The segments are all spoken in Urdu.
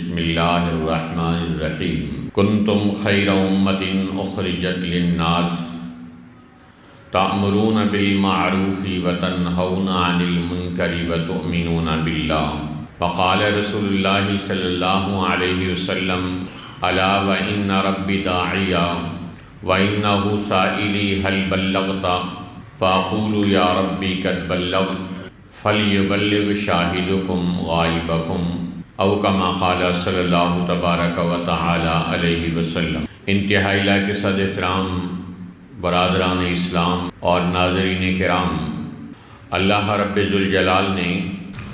بسم اللہ الرحمن الرحیم کنتم خیر امت اخرجت للناس تأمرون بالمعروف وتنہون عن المنکر وتؤمنون باللہ وقال رسول اللہ صلی اللہ علیہ وسلم الا وإن ربی داعیا وإنہ سائلی هل بلغت فأقول یا ربی قد بلغت فلیبلغ شاہدکم غائبکم او کما قال صلی اللہ تبارک و تعالی علیہ وسلم۔ انتہائی لائق صد احترام برادران اسلام اور ناظرین کرام، اللہ رب ذوالجلال نے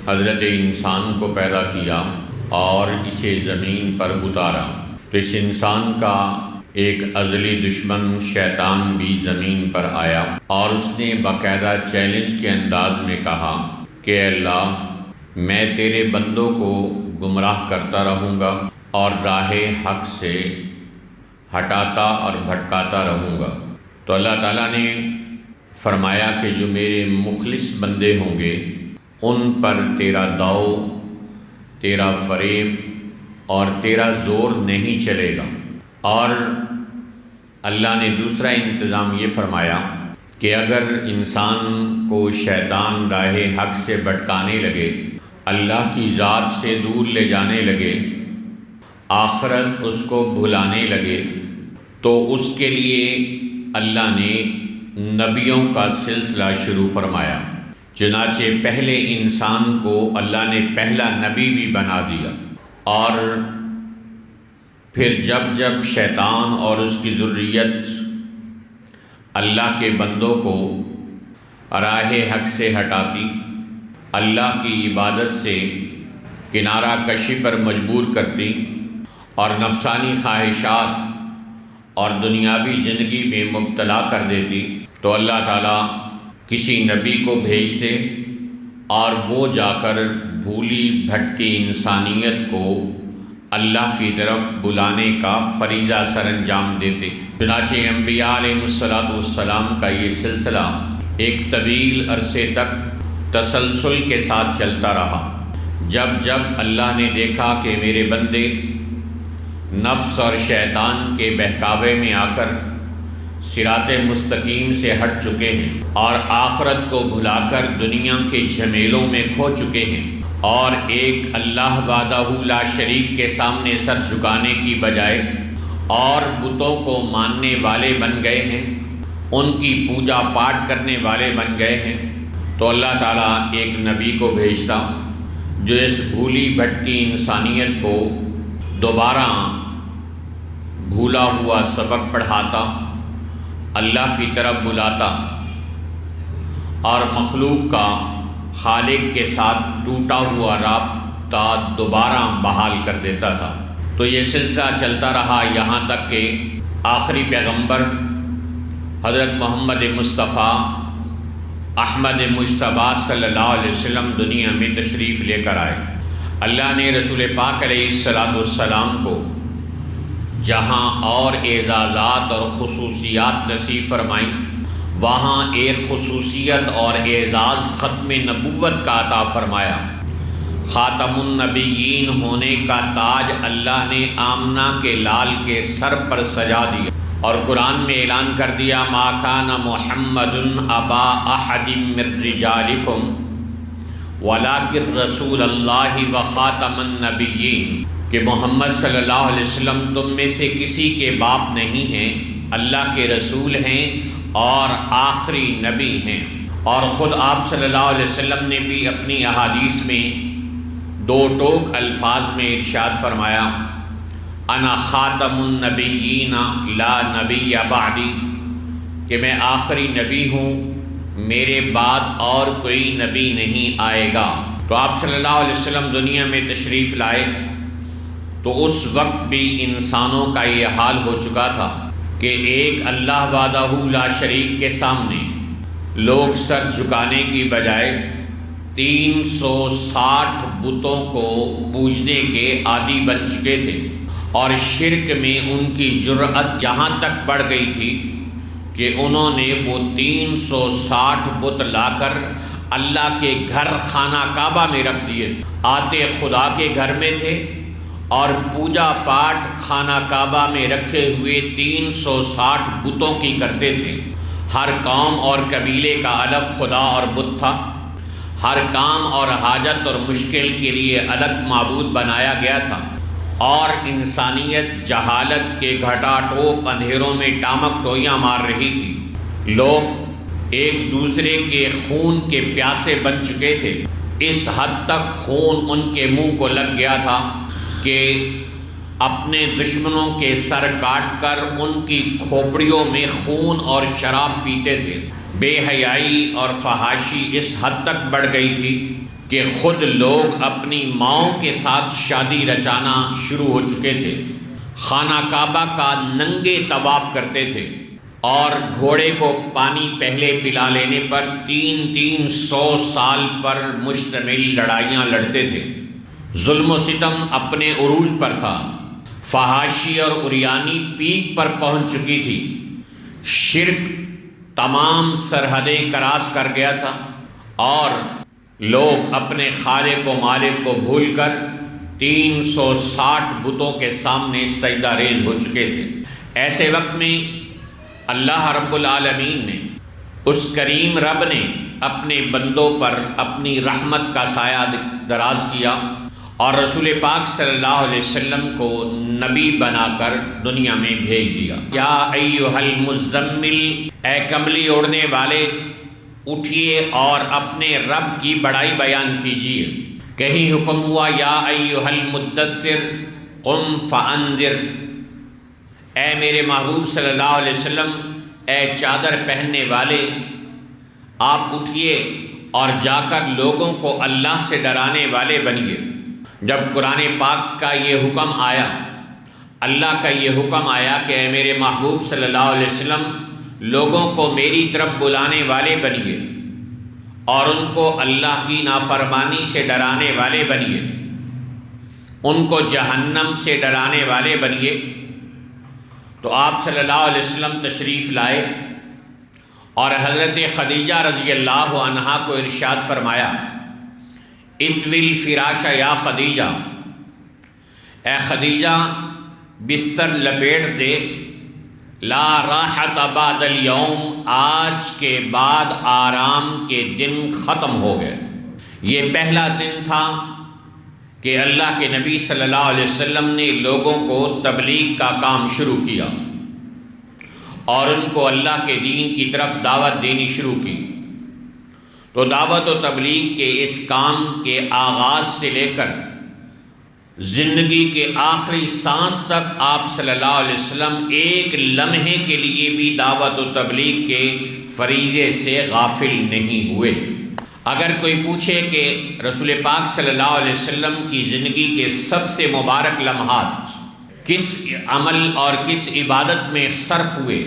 حضرت انسان کو پیدا کیا اور اسے زمین پر اتارا، تو اس انسان کا ایک ازلی دشمن شیطان بھی زمین پر آیا اور اس نے باقاعدہ چیلنج کے انداز میں کہا کہ اللہ، میں تیرے بندوں کو گمراہ کرتا رہوں گا اور راہ حق سے ہٹاتا اور بھٹکاتا رہوں گا۔ تو اللہ تعالیٰ نے فرمایا کہ جو میرے مخلص بندے ہوں گے ان پر تیرا داؤ، تیرا فریب اور تیرا زور نہیں چلے گا۔ اور اللہ نے دوسرا انتظام یہ فرمایا کہ اگر انسان کو شیطان راہ حق سے بھٹکانے لگے، اللہ کی ذات سے دور لے جانے لگے، آخرت اس کو بھلانے لگے، تو اس کے لیے اللہ نے نبیوں کا سلسلہ شروع فرمایا۔ چنانچہ پہلے انسان کو اللہ نے پہلا نبی بھی بنا دیا، اور پھر جب جب شیطان اور اس کی ذریت اللہ کے بندوں کو راہ حق سے ہٹاتی، اللہ کی عبادت سے کنارہ کشی پر مجبور کرتی اور نفسانی خواہشات اور دنیاوی زندگی میں مبتلا کر دیتی، تو اللہ تعالیٰ کسی نبی کو بھیجتے اور وہ جا کر بھولی بھٹکی انسانیت کو اللہ کی طرف بلانے کا فریضہ سر انجام دیتے۔ چنانچہ انبیاء علیہ السلام کا یہ سلسلہ ایک طویل عرصے تک تسلسل کے ساتھ چلتا رہا۔ جب جب اللہ نے دیکھا کہ میرے بندے نفس اور شیطان کے بہکاوے میں آ کر صراط مستقیم سے ہٹ چکے ہیں اور آخرت کو بھلا کر دنیا کے جھمیلوں میں کھو چکے ہیں، اور ایک اللہ وحدہ لا شریک کے سامنے سر جھکانے کی بجائے اور بتوں کو ماننے والے بن گئے ہیں، ان کی پوجا پاٹ کرنے والے بن گئے ہیں، تو اللہ تعالیٰ ایک نبی کو بھیجتا جو اس بھولی بھٹکی انسانیت کو دوبارہ بھولا ہوا سبق پڑھاتا، اللہ کی طرف بلاتا اور مخلوق کا خالق کے ساتھ ٹوٹا ہوا رابطہ دوبارہ بحال کر دیتا تھا۔ تو یہ سلسلہ چلتا رہا یہاں تک کہ آخری پیغمبر حضرت محمد مصطفیٰ احمد مجتبیٰ صلی اللہ علیہ وسلم دنیا میں تشریف لے کر آئے۔ اللہ نے رسول پاک علیہ السلام کو جہاں اور اعزازات اور خصوصیات نصیب فرمائیں، وہاں ایک خصوصیت اور اعزاز ختم نبوت کا عطا فرمایا۔ خاتم النبیین ہونے کا تاج اللہ نے آمنہ کے لال کے سر پر سجا دیا، اور قرآن میں اعلان کر دیا ما کان محمد ابا احد من رجالکم ولکن رسول اللہ و خاتم النبیین، کہ محمد صلی اللہ علیہ وسلم تم میں سے کسی کے باپ نہیں ہیں، اللہ کے رسول ہیں اور آخری نبی ہیں۔ اور خود آپ صلی اللہ علیہ وسلم نے بھی اپنی احادیث میں دو ٹوک الفاظ میں ارشاد فرمایا انا خاتم النبیین لا نبی بعدی، کہ میں آخری نبی ہوں، میرے بعد اور کوئی نبی نہیں آئے گا۔ تو آپ صلی اللہ علیہ وسلم دنیا میں تشریف لائے تو اس وقت بھی انسانوں کا یہ حال ہو چکا تھا کہ ایک اللہ وحدہ لا شریک کے سامنے لوگ سر جھکانے کی بجائے 360 بتوں کو پوجنے کے عادی بن چکے تھے، اور شرک میں ان کی جرأت یہاں تک بڑھ گئی تھی کہ انہوں نے وہ 360 بت لا کر اللہ کے گھر خانہ کعبہ میں رکھ دیے تھے۔ آتے خدا کے گھر میں تھے اور پوجا پاٹ خانہ کعبہ میں رکھے ہوئے 360 بتوں کی کرتے تھے۔ ہر قوم اور قبیلے کا الگ خدا اور بت تھا، ہر کام اور حاجت اور مشکل کے لیے الگ معبود بنایا گیا تھا، اور انسانیت جہالت کے گھٹا ٹوپ اندھیروں میں ٹامک ٹوئیاں مار رہی تھی۔ لوگ ایک دوسرے کے خون کے پیاسے بن چکے تھے، اس حد تک خون ان کے منہ کو لگ گیا تھا کہ اپنے دشمنوں کے سر کاٹ کر ان کی کھوپڑیوں میں خون اور شراب پیتے تھے۔ بے حیائی اور فحاشی اس حد تک بڑھ گئی تھی کہ خود لوگ اپنی ماؤں کے ساتھ شادی رچانا شروع ہو چکے تھے، خانہ کعبہ کا ننگے طواف کرتے تھے، اور گھوڑے کو پانی پہلے پلا لینے پر 300 سال پر مشتمل لڑائیاں لڑتے تھے۔ ظلم و ستم اپنے عروج پر تھا، فحاشی اور عریانی پیک پر پہنچ چکی تھی، شرک تمام سرحدیں کراس کر گیا تھا، اور لوگ اپنے خالق و مالک کو بھول کر 360 بتوں کے سامنے سجدہ ریز ہو چکے تھے۔ ایسے وقت میں اللہ رب العالمین نے، اس کریم رب نے اپنے بندوں پر اپنی رحمت کا سایہ دراز کیا اور رسول پاک صلی اللہ علیہ وسلم کو نبی بنا کر دنیا میں بھیج دیا۔ یا ایھا المزمل، اے کملی اوڑھنے والے، اٹھیے اور اپنے رب کی بڑائی بیان کیجیے۔ کہیں حکم ہوا یا ایھا المدثر قم فانذر، اے میرے محبوب صلی اللہ علیہ وسلم، اے چادر پہننے والے، آپ اٹھیے اور جا کر لوگوں کو اللہ سے ڈرانے والے بنیے۔ جب قرآن پاک کا یہ حکم آیا، اللہ کا یہ حکم آیا کہ اے میرے محبوب صلی اللہ علیہ وسلم، لوگوں کو میری طرف بلانے والے بنیے اور ان کو اللہ کی نافرمانی سے ڈرانے والے بنیے، ان کو جہنم سے ڈرانے والے بنیے، تو آپ صلی اللہ علیہ وسلم تشریف لائے اور حضرت خدیجہ رضی اللہ عنہا کو ارشاد فرمایا، اطوی الفراش یا خدیجہ، اے خدیجہ بستر لپیٹ دے، لا راحت بعد اليوم، آج کے بعد آرام کے دن ختم ہو گئے۔ یہ پہلا دن تھا کہ اللہ کے نبی صلی اللہ علیہ وسلم نے لوگوں کو تبلیغ کا کام شروع کیا اور ان کو اللہ کے دین کی طرف دعوت دینی شروع کی۔ تو دعوت و تبلیغ کے اس کام کے آغاز سے لے کر زندگی کے آخری سانس تک آپ صلی اللہ علیہ وسلم ایک لمحے کے لیے بھی دعوت و تبلیغ کے فریضے سے غافل نہیں ہوئے۔ اگر کوئی پوچھے کہ رسول پاک صلی اللہ علیہ وسلم کی زندگی کے سب سے مبارک لمحات کس عمل اور کس عبادت میں صرف ہوئے،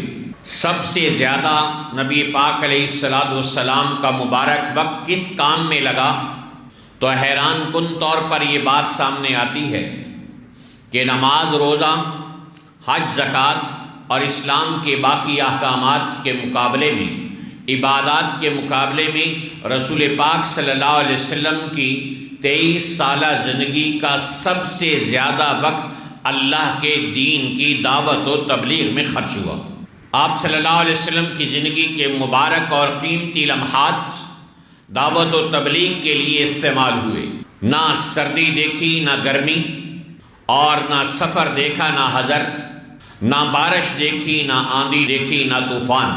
سب سے زیادہ نبی پاک علیہ السلام کا مبارک وقت کس کام میں لگا، تو حیران کن طور پر یہ بات سامنے آتی ہے کہ نماز، روزہ، حج، زکوٰۃ اور اسلام کے باقی احکامات کے مقابلے میں، عبادات کے مقابلے میں رسول پاک صلی اللہ علیہ وسلم کی 23 سالہ زندگی کا سب سے زیادہ وقت اللہ کے دین کی دعوت و تبلیغ میں خرچ ہوا۔ آپ صلی اللہ علیہ وسلم کی زندگی کے مبارک اور قیمتی لمحات دعوت و تبلیغ کے لیے استعمال ہوئے۔ نہ سردی دیکھی، نہ گرمی، اور نہ سفر دیکھا، نہ حضر، نہ بارش دیکھی، نہ آندھی دیکھی، نہ طوفان،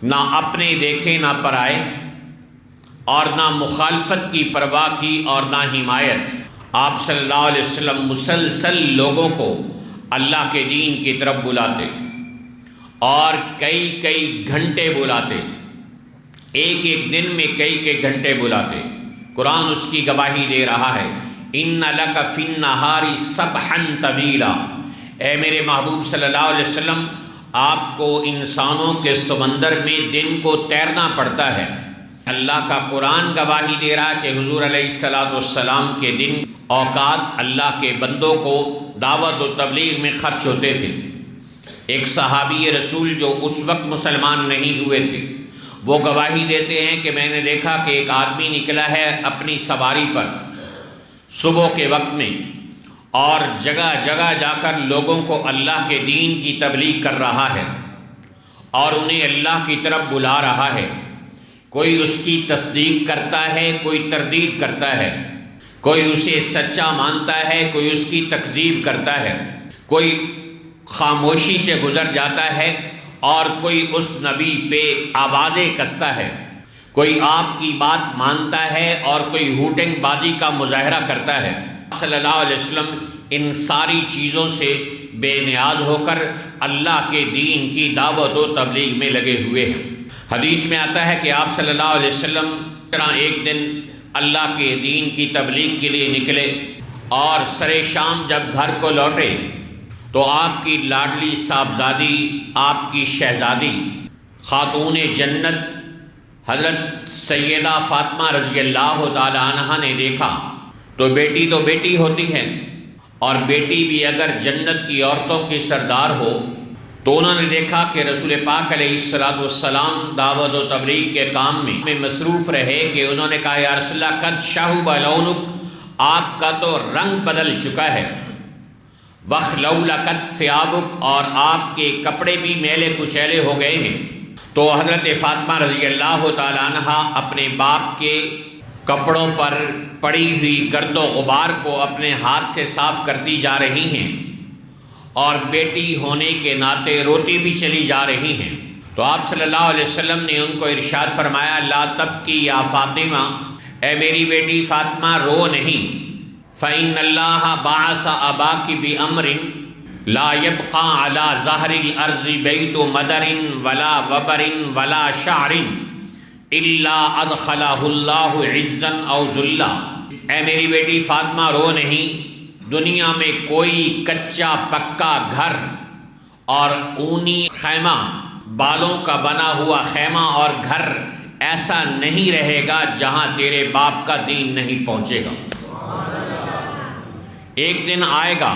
نہ اپنے دیکھے نہ پرائے، اور نہ مخالفت کی پرواہ کی اور نہ حمایت۔ آپ صلی اللہ علیہ وسلم مسلسل لوگوں کو اللہ کے دین کی طرف بلاتے اور کئی گھنٹے بلاتے، ایک دن میں کئی گھنٹے بلاتے۔ قرآن اس کی گواہی دے رہا ہے، ان لک فی النہار سبحا طویلا، اے میرے محبوب صلی اللہ علیہ وسلم، آپ کو انسانوں کے سمندر میں دن کو تیرنا پڑتا ہے۔ اللہ کا قرآن گواہی دے رہا ہے کہ حضور علیہ السلام کے دن، اوقات اللہ کے بندوں کو دعوت و تبلیغ میں خرچ ہوتے تھے۔ ایک صحابی رسول جو اس وقت مسلمان نہیں ہوئے تھے، وہ گواہی دیتے ہیں کہ میں نے دیکھا کہ ایک آدمی نکلا ہے اپنی سواری پر صبح کے وقت میں، اور جگہ جگہ جا کر لوگوں کو اللہ کے دین کی تبلیغ کر رہا ہے اور انہیں اللہ کی طرف بلا رہا ہے۔ کوئی اس کی تصدیق کرتا ہے، کوئی تردید کرتا ہے، کوئی اسے سچا مانتا ہے، کوئی اس کی تکذیب کرتا ہے، کوئی خاموشی سے گزر جاتا ہے اور کوئی اس نبی پہ آوازیں کستا ہے، کوئی آپ کی بات مانتا ہے اور کوئی ہوٹنگ بازی کا مظاہرہ کرتا ہے۔ صلی اللہ علیہ وسلم ان ساری چیزوں سے بے نیاز ہو کر اللہ کے دین کی دعوت و تبلیغ میں لگے ہوئے ہیں۔ حدیث میں آتا ہے کہ آپ صلی اللہ علیہ وسلم ایک دن اللہ کے دین کی تبلیغ کے لیے نکلے اور سر شام جب گھر کو لوٹے تو آپ کی لاڈلی صاحبزادی، آپ کی شہزادی، خاتون جنت حضرت سیدہ فاطمہ رضی اللہ تعالی عنہا نے دیکھا تو بیٹی ہوتی ہے، اور بیٹی بھی اگر جنت کی عورتوں کی سردار ہو تو انہوں نے دیکھا کہ رسول پاک علیہ السلام دعوت و تبلیغ کے کام میں مصروف رہے کہ انہوں نے کہا یا رسول اللہ قد شہب لونک، آپ کا تو رنگ بدل چکا ہے، وخلولکت ثیابک، اور آپ کے کپڑے بھی میلے کچیلے ہو گئے ہیں۔ تو حضرت فاطمہ رضی اللہ تعالی عنہا اپنے باپ کے کپڑوں پر پڑی ہوئی گرد و غبار کو اپنے ہاتھ سے صاف کرتی جا رہی ہیں اور بیٹی ہونے کے ناطے روتی بھی چلی جا رہی ہیں۔ تو آپ صلی اللہ علیہ وسلم نے ان کو ارشاد فرمایا لا تبکی یا فاطمہ، اے میری بیٹی فاطمہ رو نہیں، فإن اللہ بعث اباک بأمر لا يبقى على ظہر الارض بیت مدر ولا وبر ولا شعر الا ادخلہ اللہ عزا او ذلا۔ اے میری بیٹی فاطمہ رو نہیں، دنیا میں کوئی کچا پکا گھر اور اونی خیمہ، بالوں کا بنا ہوا خیمہ اور گھر ایسا نہیں رہے گا جہاں تیرے باپ کا دین نہیں پہنچے گا۔ ایک دن آئے گا،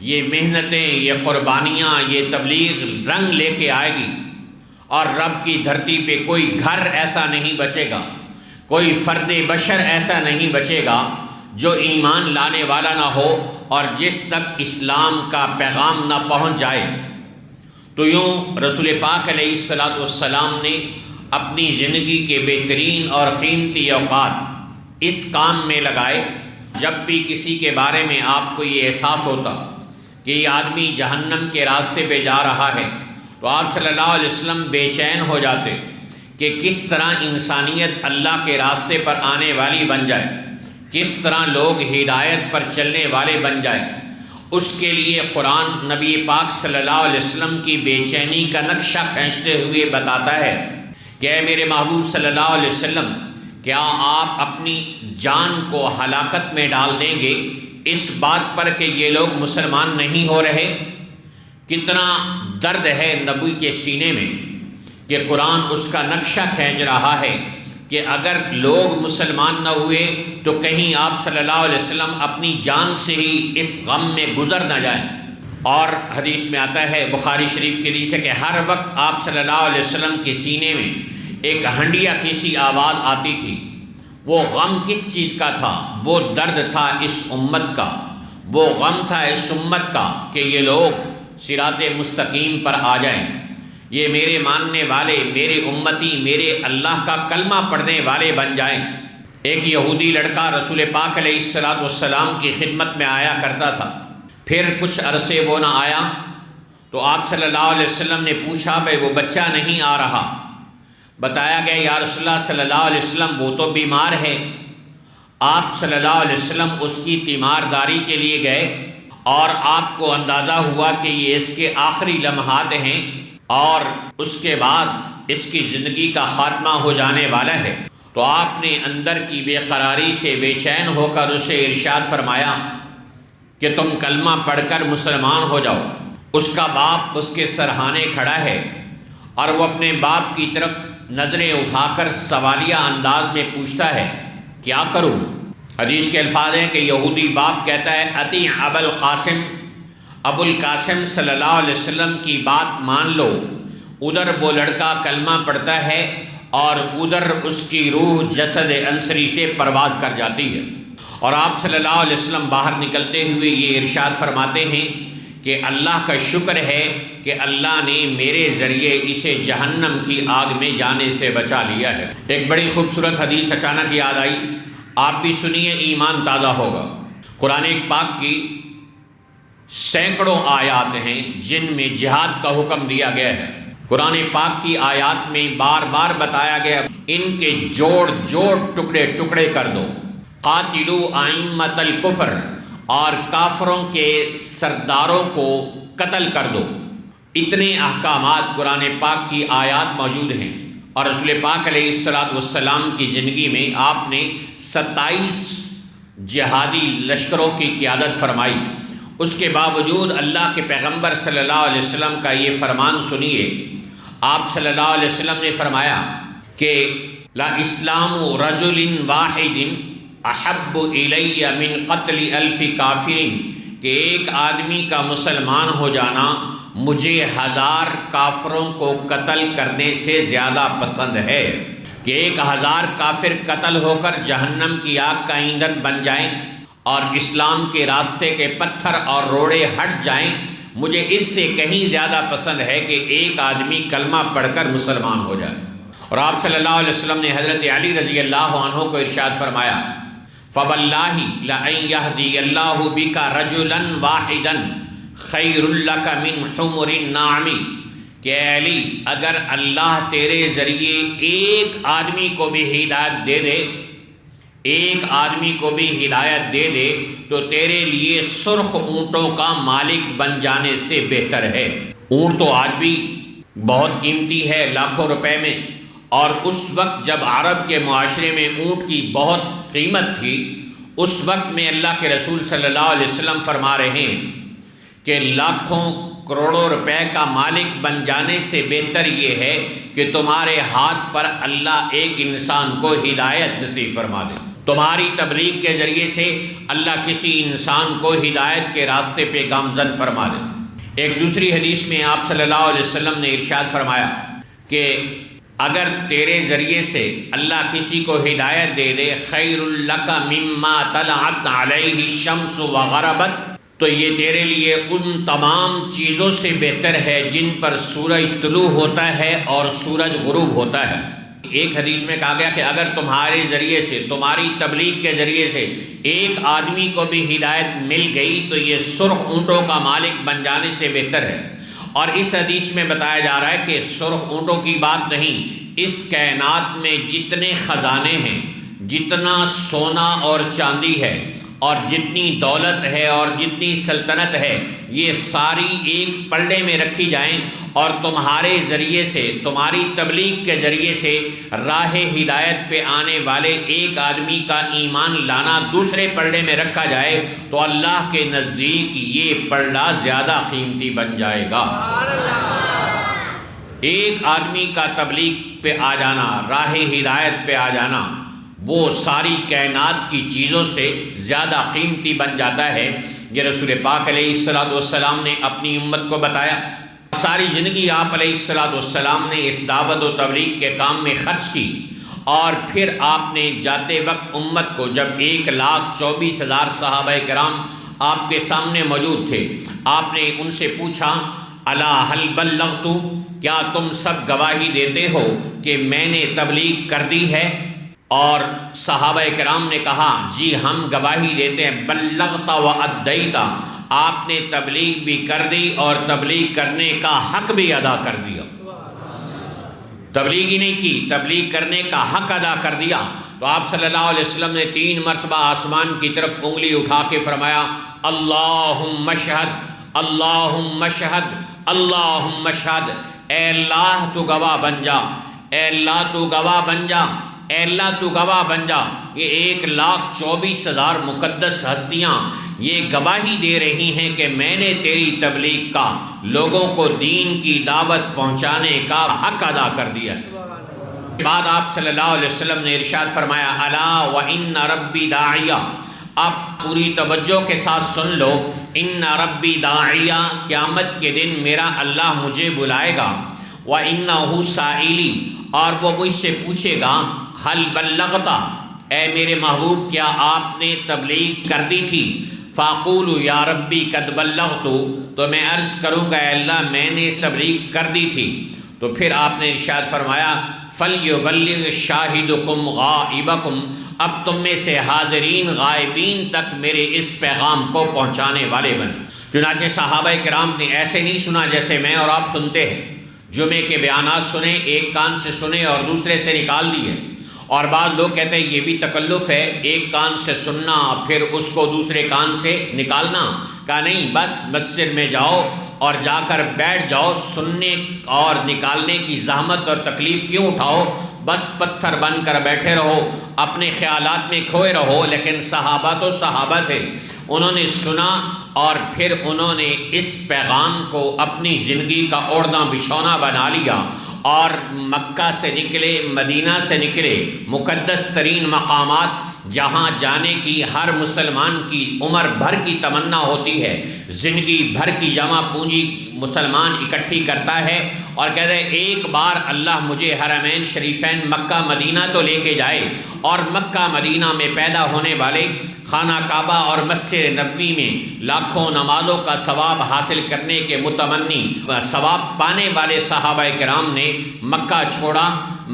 یہ محنتیں، یہ قربانیاں، یہ تبلیغ رنگ لے کے آئے گی اور رب کی دھرتی پہ کوئی گھر ایسا نہیں بچے گا، کوئی فرد بشر ایسا نہیں بچے گا جو ایمان لانے والا نہ ہو اور جس تک اسلام کا پیغام نہ پہنچ جائے۔ تو یوں رسول پاک علیہ السلام نے اپنی زندگی کے بہترین اور قیمتی اوقات اس کام میں لگائے۔ جب بھی کسی کے بارے میں آپ کو یہ احساس ہوتا کہ یہ آدمی جہنم کے راستے پہ جا رہا ہے تو آپ صلی اللہ علیہ وسلم بے چین ہو جاتے کہ کس طرح انسانیت اللہ کے راستے پر آنے والی بن جائے، کس طرح لوگ ہدایت پر چلنے والے بن جائیں۔ اس کے لیے قرآن نبی پاک صلی اللہ علیہ وسلم کی بے چینی کا نقشہ کھینچتے ہوئے بتاتا ہے کہ اے میرے محبوب صلی اللہ علیہ وسلم، کیا آپ اپنی جان کو ہلاکت میں ڈال دیں گے اس بات پر کہ یہ لوگ مسلمان نہیں ہو رہے؟ کتنا درد ہے نبی کے سینے میں کہ قرآن اس کا نقشہ کھینچ رہا ہے کہ اگر لوگ مسلمان نہ ہوئے تو کہیں آپ صلی اللہ علیہ وسلم اپنی جان سے ہی اس غم میں گزر نہ جائیں۔ اور حدیث میں آتا ہے بخاری شریف کے حدیث ہے کہ ہر وقت آپ صلی اللہ علیہ وسلم کے سینے میں ایک ہنڈیا کی سی آواز آتی تھی۔ وہ غم کس چیز کا تھا؟ وہ درد تھا اس امت کا، وہ غم تھا اس امت کا کہ یہ لوگ صراط مستقیم پر آ جائیں، یہ میرے ماننے والے، میرے امتی، میرے اللہ کا کلمہ پڑھنے والے بن جائیں۔ ایک یہودی لڑکا رسول پاک علیہ السلام کی خدمت میں آیا کرتا تھا، پھر کچھ عرصے وہ نہ آیا تو آپ صلی اللہ علیہ وسلم نے پوچھا بھائی وہ بچہ نہیں آ رہا؟ بتایا گیا یا رسول اللہ صلی اللہ علیہ وسلم وہ تو بیمار ہے۔ آپ صلی اللہ علیہ وسلم اس کی تیمارداری کے لیے گئے اور آپ کو اندازہ ہوا کہ یہ اس کے آخری لمحات ہیں اور اس کے بعد اس کی زندگی کا خاتمہ ہو جانے والا ہے۔ تو آپ نے اندر کی بے قراری سے بے چین ہو کر اسے ارشاد فرمایا کہ تم کلمہ پڑھ کر مسلمان ہو جاؤ۔ اس کا باپ اس کے سرہانے کھڑا ہے اور وہ اپنے باپ کی طرف نظریں اٹھا کر سوالیہ انداز میں پوچھتا ہے کیا کروں؟ حدیث کے الفاظ ہیں کہ یہودی باپ کہتا ہے اطیع ابا القاسم، ابو القاسم صلی اللہ علیہ وسلم کی بات مان لو۔ ادھر وہ لڑکا کلمہ پڑھتا ہے اور ادھر اس کی روح جسد انصری سے پرواز کر جاتی ہے اور آپ صلی اللہ علیہ وسلم باہر نکلتے ہوئے یہ ارشاد فرماتے ہیں کہ اللہ کا شکر ہے کہ اللہ نے میرے ذریعے اسے جہنم کی آگ میں جانے سے بچا لیا ہے۔ ایک بڑی خوبصورت حدیث اچانک یاد آئی، آپ بھی سنیے، ایمان تازہ ہوگا۔ قرآن پاک کی سینکڑوں آیات ہیں جن میں جہاد کا حکم دیا گیا ہے۔ قرآن پاک کی آیات میں بار بار بتایا گیا ان کے جوڑ جوڑ ٹکڑے ٹکڑے کر دو، قاتلوا ائمۃ الکفر، اور کافروں کے سرداروں کو قتل کر دو۔ اتنے احکامات قرآن پاک کی آیات موجود ہیں، اور رسول پاک علیہ السلام کی زندگی میں آپ نے 27 جہادی لشکروں کی قیادت فرمائی۔ اس کے باوجود اللہ کے پیغمبر صلی اللہ علیہ وسلم کا یہ فرمان سنیے، آپ صلی اللہ علیہ وسلم نے فرمایا کہ لا اسلام رجل واحد احب الی من قتل الف کافرین، کہ ایک آدمی کا مسلمان ہو جانا مجھے 1000 کافروں کو قتل کرنے سے زیادہ پسند ہے، کہ 1000 کافر قتل ہو کر جہنم کی آگ کا ایندھن بن جائیں اور اسلام کے راستے کے پتھر اور روڑے ہٹ جائیں، مجھے اس سے کہیں زیادہ پسند ہے کہ ایک آدمی کلمہ پڑھ کر مسلمان ہو جائے۔ اور آپ صلی اللہ علیہ وسلم نے حضرت علی رضی اللہ عنہ کو ارشاد فرمایا، فواللہ لئن یہدی اللہ بک رجلا واحدا خیر لک من حمر النعم، کہ اے علی اگر اللہ تیرے ذریعے ایک آدمی کو بھی ہدایت دے دے، ایک آدمی کو بھی ہدایت دے دے تو تیرے لیے سرخ اونٹوں کا مالک بن جانے سے بہتر ہے۔ اونٹ تو آج بھی بہت قیمتی ہے، لاکھوں روپے میں، اور اس وقت جب عرب کے معاشرے میں اونٹ کی بہت قیمت تھی، اس وقت میں اللہ کے رسول صلی اللہ علیہ وسلم فرما رہے ہیں کہ لاکھوں کروڑوں روپے کا مالک بن جانے سے بہتر یہ ہے کہ تمہارے ہاتھ پر اللہ ایک انسان کو ہدایت نصیب فرما دے، تمہاری تبلیغ کے ذریعے سے اللہ کسی انسان کو ہدایت کے راستے پہ گامزن فرما دے۔ ایک دوسری حدیث میں آپ صلی اللہ علیہ وسلم نے ارشاد فرمایا کہ اگر تیرے ذریعے سے اللہ کسی کو ہدایت دے دے، خیر لک مما طلعت علیہ الشمس وغربت، تو یہ تیرے لیے ان تمام چیزوں سے بہتر ہے جن پر سورج طلوع ہوتا ہے اور سورج غروب ہوتا ہے۔ ایک حدیث میں کہا گیا کہ اگر تمہارے ذریعے سے، تمہاری تبلیغ کے ذریعے سے ایک آدمی کو بھی ہدایت مل گئی تو یہ سرخ اونٹوں کا مالک بن جانے سے بہتر ہے۔ اور اس حدیث میں بتایا جا رہا ہے کہ سرخ اونٹوں کی بات نہیں، اس کائنات میں جتنے خزانے ہیں، جتنا سونا اور چاندی ہے، اور جتنی دولت ہے اور جتنی سلطنت ہے، یہ ساری ایک پلڑے میں رکھی جائیں اور تمہارے ذریعے سے، تمہاری تبلیغ کے ذریعے سے راہ ہدایت پہ آنے والے ایک آدمی کا ایمان لانا دوسرے پلڑے میں رکھا جائے تو اللہ کے نزدیک یہ پلڑا زیادہ قیمتی بن جائے گا۔ ایک آدمی کا تبلیغ پہ آ جانا، راہ ہدایت پہ آ جانا، وہ ساری کائنات کی چیزوں سے زیادہ قیمتی بن جاتا ہے۔ یہ رسول پاک علیہ السلام نے اپنی امت کو بتایا۔ ساری زندگی آپ علیہ السلام نے اس دعوت و تبلیغ کے کام میں خرچ کی، اور پھر آپ نے جاتے وقت امت کو، جب 1,24,000 صحابہ کرام آپ کے سامنے موجود تھے، آپ نے ان سے پوچھا، الا هل بلغت، کیا تم سب گواہی دیتے ہو کہ میں نے تبلیغ کر دی ہے؟ اور صحابہ کرام نے کہا جی ہم گواہی دیتے ہیں، بلغت و ادیت، آپ نے تبلیغ بھی کر دی اور تبلیغ کرنے کا حق بھی ادا کر دیا۔ تبلیغ ہی نہیں کی، تبلیغ کرنے کا حق ادا کر دیا۔ تو آپ صلی اللہ علیہ وسلم نے 3 مرتبہ آسمان کی طرف انگلی اٹھا کے فرمایا، اللہم اشہد، اللہم اشہد، اللہم اشہد، اے اللہ تو گواہ بن جا، اے اللہ تو گواہ بن جا، اے اللہ تو گواہ بن جا۔ یہ 1,24,000 مقدس ہستیاں یہ گواہی دے رہی ہیں کہ میں نے تیری تبلیغ کا، لوگوں کو دین کی دعوت پہنچانے کا حق ادا کر دیا۔ بعد آپ صلی اللہ علیہ وسلم نے ارشاد فرمایا، الا وان ربی داعیہ، اب پوری توجہ کے ساتھ سن لو، ان ربی داعیہ، قیامت کے دن میرا اللہ مجھے بلائے گا، وانہ سائلی، اور وہ مجھ سے پوچھے گا، حل بلغتا، اے میرے محبوب کیا آپ نے تبلیغ کر دی تھی؟ فاقول یا ربی قد بلغت، تو میں عرض کروں گا اے اللہ میں نے تبلیغ کر دی تھی۔ تو پھر آپ نے ارشاد فرمایا فَلْيُبَلِّغْ شَاهِدُكُمْ غَائِبَكُمْ، اب تم میں سے حاضرین غائبین تک میرے اس پیغام کو پہنچانے والے بن۔ چنانچہ صحابہ کرام نے ایسے نہیں سنا جیسے میں اور آپ سنتے ہیں، جمعے کے بیانات سنے، ایک کان سے سنے اور دوسرے سے نکال دیے، اور بعض لوگ کہتے ہیں یہ بھی تکلف ہے، ایک کان سے سننا پھر اس کو دوسرے کان سے نکالنا۔ کہا نہیں، بس مسجد میں جاؤ اور جا کر بیٹھ جاؤ، سننے اور نکالنے کی زحمت اور تکلیف کیوں اٹھاؤ، بس پتھر بن کر بیٹھے رہو، اپنے خیالات میں کھوئے رہو۔ لیکن صحابہ تو صحابہ تھے، انہوں نے سنا اور پھر انہوں نے اس پیغام کو اپنی زندگی کا اوڑھنا بچھونا بنا لیا، اور مکہ سے نکلے، مدینہ سے نکلے، مقدس ترین مقامات جہاں جانے کی ہر مسلمان کی عمر بھر کی تمنا ہوتی ہے، زندگی بھر کی جمع پونجی مسلمان اکٹھی کرتا ہے اور کہتا ہے ایک بار اللہ مجھے حرمین شریفین مکہ مدینہ تو لے کے جائے، اور مکہ مدینہ میں پیدا ہونے والے خانہ کعبہ اور مسجد نبوی میں لاکھوں نمازوں کا ثواب حاصل کرنے کے متمنی، ثواب پانے والے صحابہ کرام نے مکہ چھوڑا،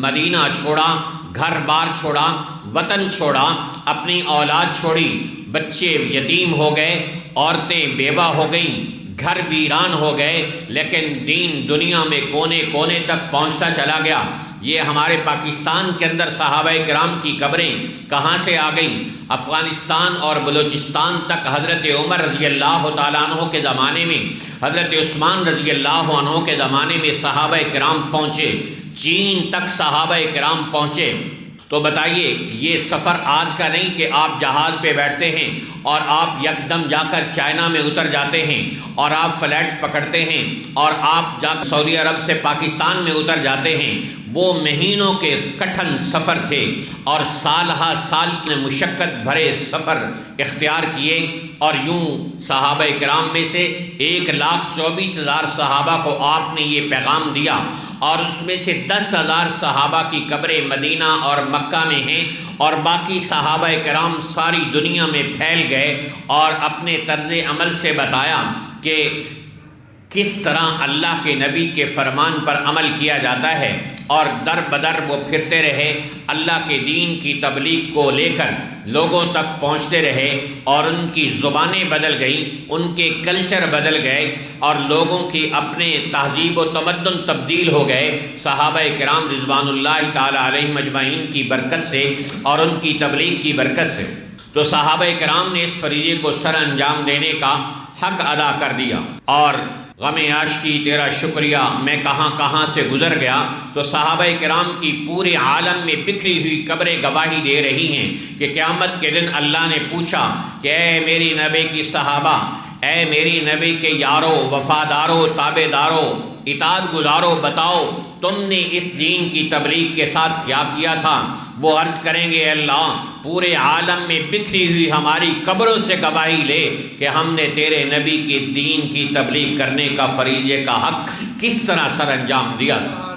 مدینہ چھوڑا، گھر بار چھوڑا، وطن چھوڑا، اپنی اولاد چھوڑی، بچے یتیم ہو گئے، عورتیں بیوہ ہو گئیں، گھر ویران ہو گئے، لیکن دین دنیا میں کونے کونے تک پہنچتا چلا گیا۔ یہ ہمارے پاکستان کے اندر صحابہ کرام کی قبریں کہاں سے آ گئیں؟ افغانستان اور بلوچستان تک حضرت عمر رضی اللہ تعالیٰ عنہ کے زمانے میں، حضرت عثمان رضی اللہ عنہ کے زمانے میں صحابہ کرام پہنچے، چین تک صحابہ کرام پہنچے۔ تو بتائیے یہ سفر آج کا نہیں کہ آپ جہاز پہ بیٹھتے ہیں اور آپ یکدم جا کر چائنا میں اتر جاتے ہیں اور آپ فلائٹ پکڑتے ہیں اور آپ جا کر سعودی عرب سے پاکستان میں اتر جاتے ہیں۔ وہ مہینوں کے کٹھن سفر تھے اور سالہ سال کے مشقت بھرے سفر اختیار کیے، اور یوں صحابہ کرام میں سے 1,24,000 صحابہ کو آپ نے یہ پیغام دیا، اور اس میں سے 10,000 صحابہ کی قبریں مدینہ اور مکہ میں ہیں، اور باقی صحابہ کرام ساری دنیا میں پھیل گئے اور اپنے طرز عمل سے بتایا کہ کس طرح اللہ کے نبی کے فرمان پر عمل کیا جاتا ہے، اور در بدر وہ پھرتے رہے، اللہ کے دین کی تبلیغ کو لے کر لوگوں تک پہنچتے رہے، اور ان کی زبانیں بدل گئیں، ان کے کلچر بدل گئے، اور لوگوں کی اپنے تہذیب و تمدن تبدیل ہو گئے صحابہ کرام رضوان اللہ تعالی علیہم اجمعین کی برکت سے اور ان کی تبلیغ کی برکت سے۔ تو صحابہ کرام نے اس فریضے کو سر انجام دینے کا حق ادا کر دیا۔ اور غم عاشقی تیرا شکریہ میں کہاں کہاں سے گزر گیا، تو صحابہ کرام کی پورے عالم میں بکھری ہوئی قبریں گواہی دے رہی ہیں کہ قیامت کے دن اللہ نے پوچھا کہ اے میری نبی کی صحابہ، اے میری نبی کے یارو، وفادارو، تابع دارو، اطاعت گزارو، بتاؤ تم نے اس دین کی تبلیغ کے ساتھ کیا کیا تھا؟ وہ عرض کریں گے اے اللہ پورے عالم میں بکھری ہوئی ہماری قبروں سے گواہی لے کہ ہم نے تیرے نبی کے دین کی تبلیغ کرنے کا فریضے کا حق کس طرح سر انجام دیا تھا۔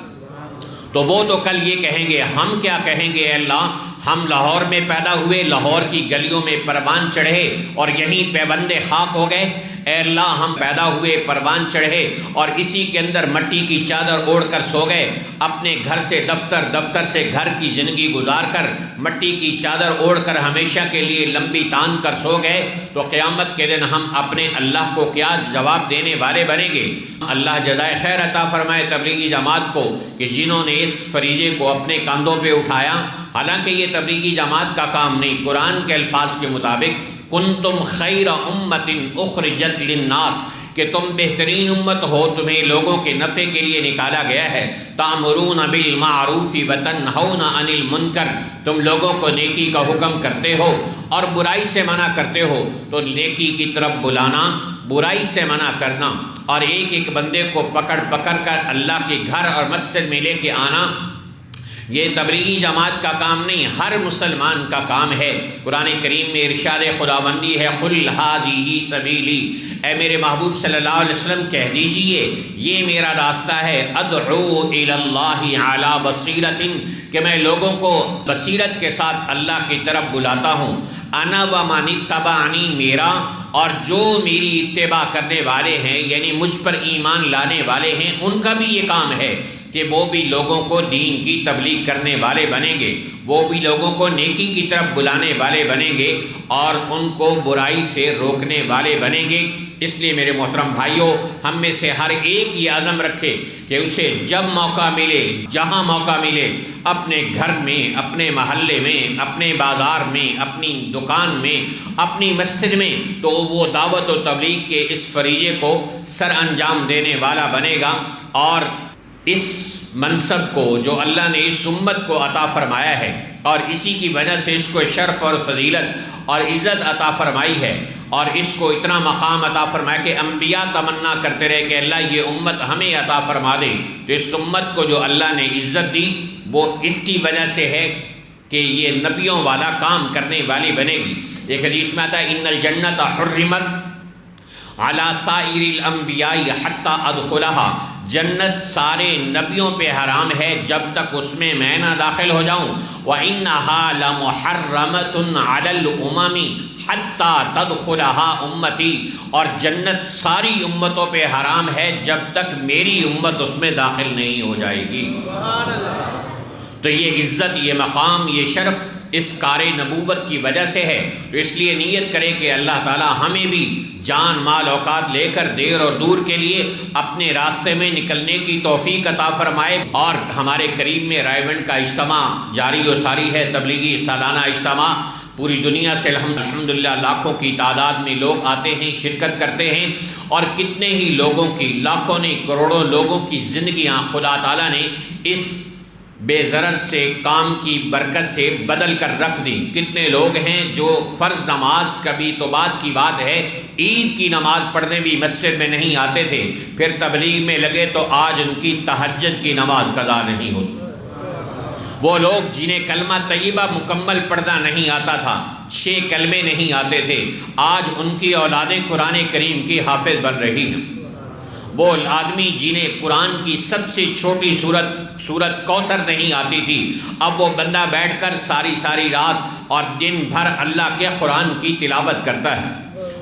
تو وہ تو کل یہ کہیں گے، ہم کیا کہیں گے اے اللہ؟ ہم لاہور میں پیدا ہوئے، لاہور کی گلیوں میں پروان چڑھے اور یہیں پہ بندے خاک ہو گئے۔ اے اللہ ہم پیدا ہوئے، پروان چڑھے اور اسی کے اندر مٹی کی چادر اوڑھ کر سو گئے، اپنے گھر سے دفتر، دفتر سے گھر کی زندگی گزار کر مٹی کی چادر اوڑھ کر ہمیشہ کے لیے لمبی تان کر سو گئے، تو قیامت کے دن ہم اپنے اللہ کو کیا جواب دینے والے بنیں گے؟ اللہ جزائے خیر عطا فرمائے تبلیغی جماعت کو کہ جنہوں نے اس فریضے کو اپنے کاندھوں پہ اٹھایا۔ حالانکہ یہ تبلیغی جماعت کا کام نہیں، قرآن کے الفاظ کے مطابق کنتم خیر امت اخرجت للناس، کہ تم بہترین امت ہو، تمہیں لوگوں کے نفع کے لیے نکالا گیا ہے۔ تأمرون بالمعروف وتنہون عن المنکر، تم لوگوں کو نیکی کا حکم کرتے ہو اور برائی سے منع کرتے ہو۔ تو نیکی کی طرف بلانا، برائی سے منع کرنا، اور ایک ایک بندے کو پکڑ پکڑ کر اللہ کے گھر اور مسجد میں لے کے آنا، یہ تبلیغی جماعت کا کام نہیں، ہر مسلمان کا کام ہے۔ قرآن کریم میں ارشاد خداوندی ہے قُلْ هَٰذِهِ سَبِيلِي، اے میرے محبوب صلی اللہ علیہ وسلم کہہ دیجئے یہ میرا راستہ ہے، ادعو الی اللہ علی بصیرۃ، کہ میں لوگوں کو بصیرت کے ساتھ اللہ کی طرف بلاتا ہوں، انا ومن اتبعنی، میرا اور جو میری اتباع کرنے والے ہیں یعنی مجھ پر ایمان لانے والے ہیں ان کا بھی یہ کام ہے کہ وہ بھی لوگوں کو دین کی تبلیغ کرنے والے بنیں گے، وہ بھی لوگوں کو نیکی کی طرف بلانے والے بنیں گے اور ان کو برائی سے روکنے والے بنیں گے۔ اس لیے میرے محترم بھائیوں، ہم میں سے ہر ایک یہ عزم رکھے کہ اسے جب موقع ملے، جہاں موقع ملے، اپنے گھر میں، اپنے محلے میں، اپنے بازار میں، اپنی دکان میں، اپنی مسجد میں، تو وہ دعوت و تبلیغ کے اس فریضے کو سر انجام دینے والا بنے گا، اور اس منصب کو جو اللہ نے اس امت کو عطا فرمایا ہے اور اسی کی وجہ سے اس کو شرف اور فضیلت اور عزت عطا فرمائی ہے اور اس کو اتنا مقام عطا فرمایا کہ انبیاء تمنا کرتے رہے کہ اللہ یہ امت ہمیں عطا فرما دے، تو اس امت کو جو اللہ نے عزت دی وہ اس کی وجہ سے ہے کہ یہ نبیوں والا کام کرنے والی بنے گی۔ ایک حدیث میں آتا ہے ان الجنت حرمت علی سائر الانبیاء حتی ادخلها، جنت سارے نبیوں پہ حرام ہے جب تک اس میں نہ داخل ہو جاؤں، وَإِنَّهَا لَمُحَرَّمَةٌ عَلَى الْأُمَمِ حَتَّى تَدْخُلَهَا أُمَّتِي، اور جنت ساری امتوں پہ حرام ہے جب تک میری امت اس میں داخل نہیں ہو جائے گی۔ تو یہ عزت، یہ مقام، یہ شرف اس کار نبوت کی وجہ سے ہے، تو اس لیے نیت کرے کہ اللہ تعالی ہمیں بھی جان مال اوقات لے کر دیر اور دور کے لیے اپنے راستے میں نکلنے کی توفیق عطا فرمائے۔ اور ہمارے قریب میں رائے گنج کا اجتماع جاری و ساری ہے، تبلیغی سالانہ اجتماع، پوری دنیا سے الحمدللہ لاکھوں کی تعداد میں لوگ آتے ہیں، شرکت کرتے ہیں، اور کتنے ہی لوگوں کی، لاکھوں نے، کروڑوں لوگوں کی زندگیاں خدا تعالیٰ نے اس بے ضرر سے کام کی برکت سے بدل کر رکھ دی۔ کتنے لوگ ہیں جو فرض نماز، کبھی تو بعد کی بات ہے، عید کی نماز پڑھنے بھی مسجد میں نہیں آتے تھے، پھر تبلیغ میں لگے تو آج ان کی تہجد کی نماز قضا نہیں ہوتی۔ وہ لوگ جنہیں کلمہ طیبہ مکمل پڑھنا نہیں آتا تھا، 6 کلمے نہیں آتے تھے، آج ان کی اولادیں قرآن کریم کی حافظ بن رہی ہیں۔ وہ آدمی جنہیں قرآن کی سب سے چھوٹی سورت کوثر نہیں آتی تھی، اب وہ بندہ بیٹھ کر ساری رات اور دن بھر اللہ کے قرآن کی تلاوت کرتا ہے۔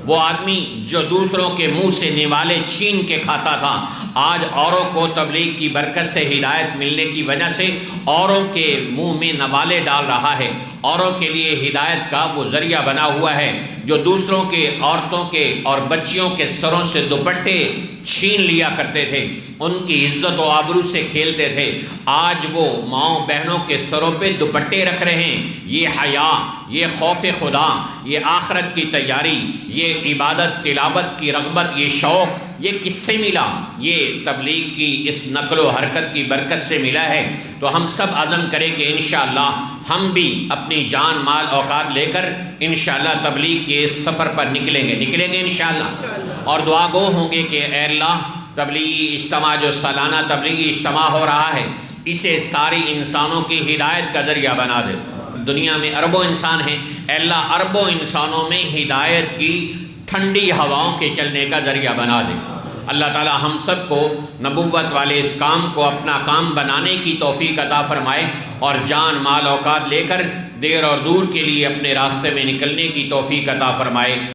وہ آدمی جو دوسروں کے منہ سے نوالے چھین کے کھاتا تھا، آج اوروں کو تبلیغ کی برکت سے ہدایت ملنے کی وجہ سے اوروں کے منہ میں نوالے ڈال رہا ہے، اوروں کے لیے ہدایت کا وہ ذریعہ بنا ہوا ہے۔ جو دوسروں کے، عورتوں کے اور بچیوں کے سروں سے دوپٹے چھین لیا کرتے تھے، ان کی عزت و آبرو سے کھیلتے تھے، آج وہ ماؤں بہنوں کے سروں پہ دوپٹے رکھ رہے ہیں۔ یہ حیا، یہ خوف خدا، یہ آخرت کی تیاری، یہ عبادت تلاوت کی رغبت، یہ شوق، یہ کس سے ملا؟ یہ تبلیغ کی اس نقل و حرکت کی برکت سے ملا ہے۔ تو ہم سب عزم کریں کہ انشاءاللہ ہم بھی اپنی جان مال اوقات لے کر انشاءاللہ تبلیغ کے اس سفر پر نکلیں گے انشاءاللہ، اور دعا گو ہوں گے کہ اے اللہ تبلیغی اجتماع، جو سالانہ تبلیغی اجتماع ہو رہا ہے، اسے ساری انسانوں کی ہدایت کا ذریعہ بنا دے۔ دنیا میں اربوں انسان ہیں، اے اللہ اربوں انسانوں میں ہدایت کی ٹھنڈی ہواؤں کے چلنے کا ذریعہ بنا دے۔ اللہ تعالی ہم سب کو نبوت والے اس کام کو اپنا کام بنانے کی توفیق عطا فرمائے، اور جان مال اوقات لے کر دیر اور دور کے لیے اپنے راستے میں نکلنے کی توفیق عطا فرمائے۔